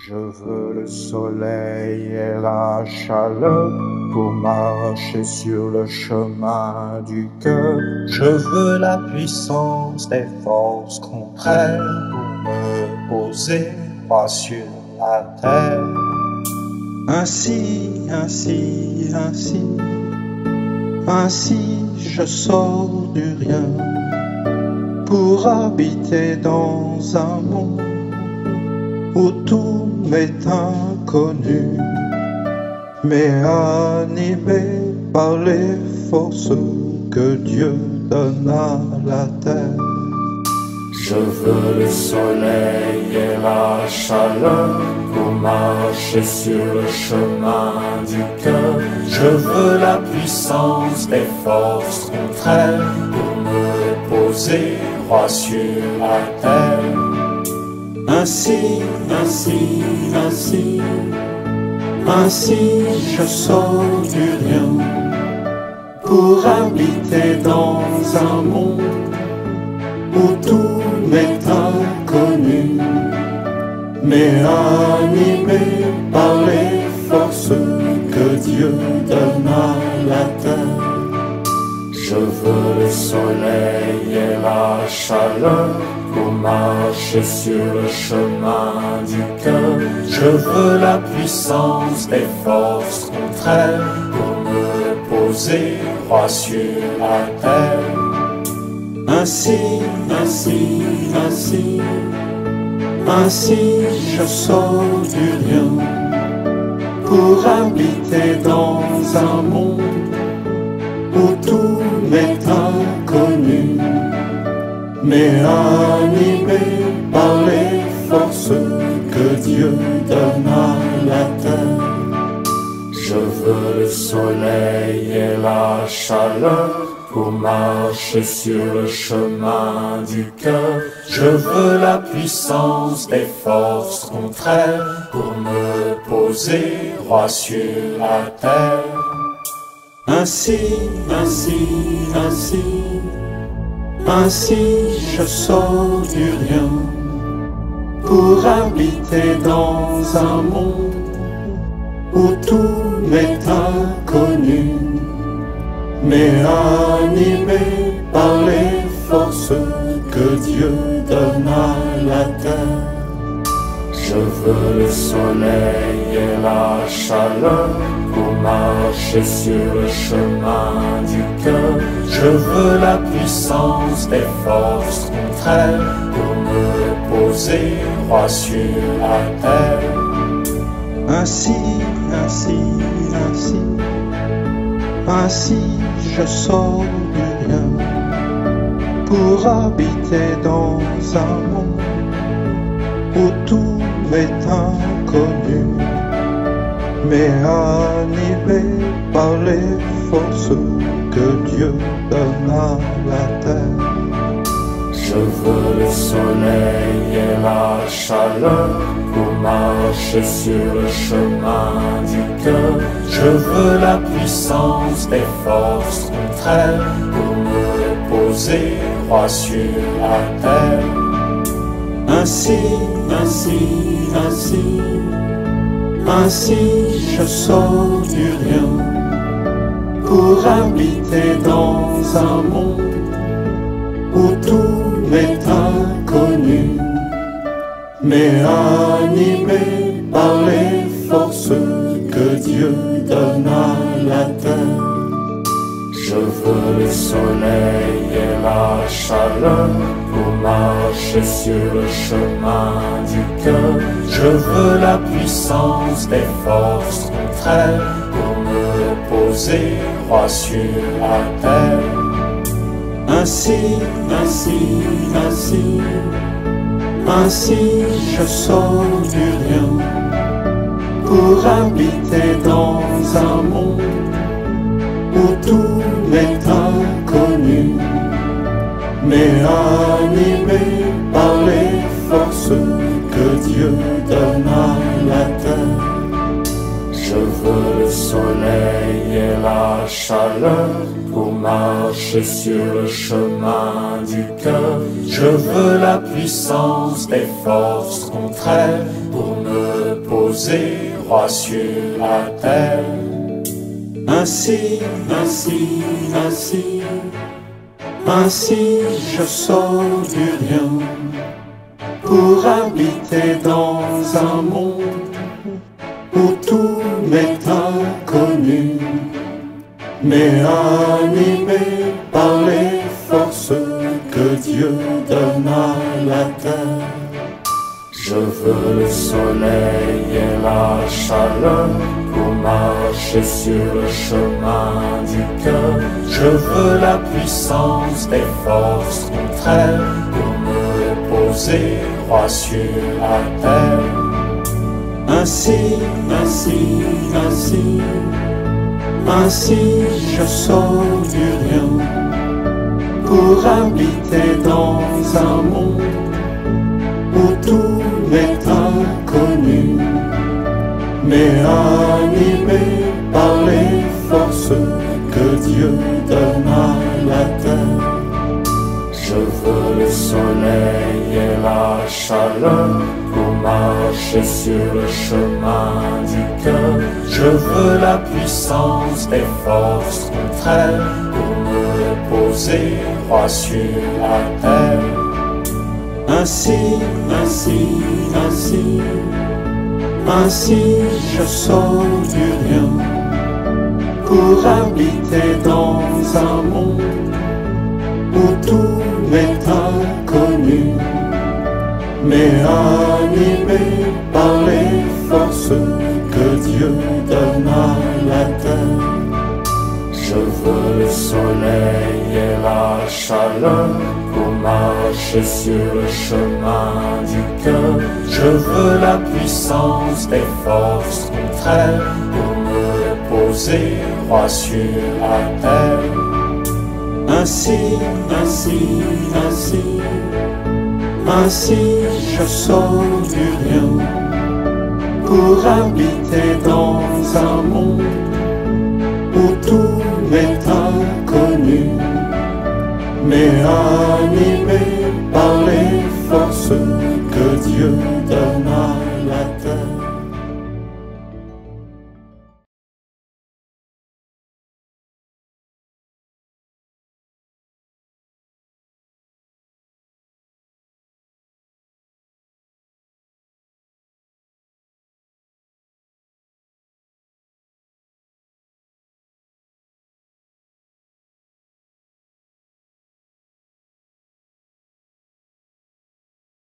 Je veux le soleil et la chaleur pour marcher sur le chemin du cœur. Je veux la puissance des forces contraires pour me poser droit sur la terre. Ainsi, je sors du rien pour habiter dans un monde où tout m'est inconnu, mais animé par les forces que Dieu donne à la terre. Je veux le soleil et la chaleur pour marcher sur le chemin du cœur. Je veux la puissance des forces contraires pour me poser droit sur la terre. Ainsi, je sors du rien pour habiter dans un monde où tout m'est inconnu, mais animé par les forces que Dieu donne à la terre. Je veux le soleil et la chaleur pour marcher sur le chemin du cœur. Je veux la puissance des forces contraires pour me poser droit sur la terre. Ainsi, je sors du rien pour habiter dans un monde où tout m'est inconnu, mais animé par les forces que Dieu donne à la terre. Je veux le soleil et la chaleur pour marcher sur le chemin du cœur. Je veux la puissance des forces contraires pour me poser droit sur la terre. Ainsi, je sors du rien pour habiter dans un monde où tout m'est inconnu, mais animé par les forces que Dieu donne à la terre. Je veux le soleil et la chaleur pour marcher sur le chemin du cœur. Je veux la puissance des forces contraires pour me poser droit sur la terre. Ainsi, je sors du rien pour habiter dans un monde où tout m'est inconnu, mais animé par les forces que Dieu donne à la terre. Je veux le soleil et la chaleur pour marcher sur le chemin du cœur. Je veux la puissance des forces contraires pour me poser droit sur la terre. Ainsi, je sors du rien pour habiter dans un monde où tout m'est inconnu, mais animé par les forces que Dieu donne à la terre. Je veux le soleil et la chaleur pour marcher sur le chemin du cœur. Je veux la puissance des forces contraires pour me poser droit sur la terre. Ainsi, je sors du rien pour habiter dans un monde où tout m'est inconnu, mais animé par les forces que Dieu donne à la terre. Je veux le soleil et la chaleur pour marcher sur le chemin du cœur. Je veux la puissance des forces contraires pour me poser, roi sur la terre. Ainsi, ainsi, ainsi, ainsi je sors du rien pour habiter dans un monde où tout m'est inconnu, mais animé par les forces que Dieu donne à la terre. Je veux le soleil et la chaleur pour marcher sur le chemin du cœur. Je veux la puissance des forces contraires pour me reposer, roi sur la terre. Ainsi, ainsi, ainsi, ainsi je sors du rien pour habiter dans un monde où tout m'est inconnu, mais animé par les forces que Dieu donne à la terre. Je veux le soleil et la chaleur pour marcher sur le chemin du cœur. Je veux la puissance des forces contraires pour me reposer, roi sur la terre. Ainsi, ainsi, ainsi, ainsi je sors du rien pour habiter dans un monde où tout m'est inconnu, mais animé par les forces que Dieu donne à la terre. Je veux le soleil et la chaleur pour marcher sur le chemin du cœur. Je veux la puissance des forces contraires pour me reposer, roi sur la terre. Ainsi, ainsi, ainsi, ainsi je sors du rien pour habiter dans un monde où tout m'est inconnu, mais animé par les forces que Dieu donne à